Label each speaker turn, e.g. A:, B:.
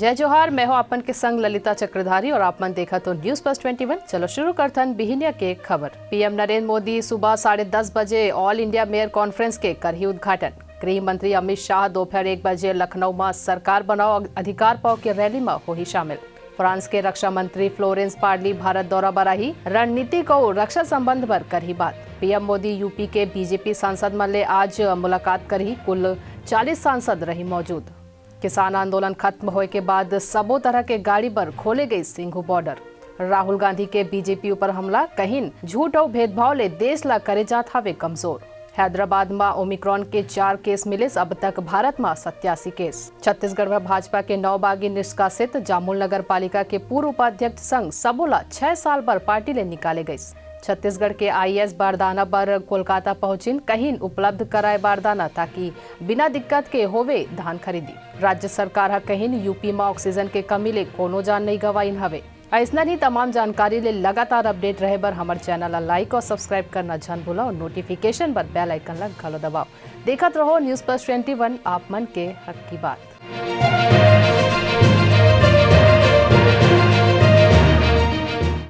A: जय जोहार, मैं हूं आपन के संग ललिता चक्रधारी और आपमन देखा तो न्यूज प्लस 21। चलो शुरू करथन बिहिनिया के खबर। पीएम नरेंद्र मोदी सुबह 10:30 बजे ऑल इंडिया मेयर कॉन्फ्रेंस के करही उद्घाटन। गृह मंत्री अमित शाह दोपहर 1 बजे लखनऊ में सरकार बनाओ अधिकार पाओ के रैली में हो ही शामिल। फ्रांस के रक्षा मंत्री फ्लोरेंस पार्ली भारत दौरा बराही, रणनीतिक और रक्षा संबंध पर करही बात। पीएम मोदी यूपी के बीजेपी सांसद मल्ले आज मुलाकात करही, कुल 40 सांसद रही मौजूद। किसान आंदोलन खत्म होए के बाद सबो तरह के गाड़ी पर खोले गई सिंघू बॉर्डर। राहुल गांधी के बीजेपी ऊपर हमला, कहीं झूठ और भेदभाव ले देश ला करे जात हवे कमजोर। हैदराबाद में ओमिक्रॉन के 4 केस मिले, अब तक भारत में 87 केस। छत्तीसगढ़ में भाजपा के 9 बागी निष्कासित। जामुल नगर पालिका के पूर्व उपाध्यक्ष संग सबोला 6 साल पर पार्टी ले निकाले गई। छत्तीसगढ़ के आईएएस बारदाना पर कोलकाता पहुंचिन, कहीं उपलब्ध कराए बारदाना ताकि बिना दिक्कत के होवे धान खरीदी। राज्य सरकार हा कहीं यूपी में ऑक्सीजन के कमी ले कोनो जान नहीं गवाइन हवे। ऐसा ही तमाम जानकारी ले लगातार अपडेट रहे बर हमारे चैनल ला लाइक और सब्सक्राइब करना झन भूला और नोटिफिकेशन पर बेल आइकन ला घलो दबाओ। देखत रहो न्यूज प्लस 21, आप मन के हक की बात।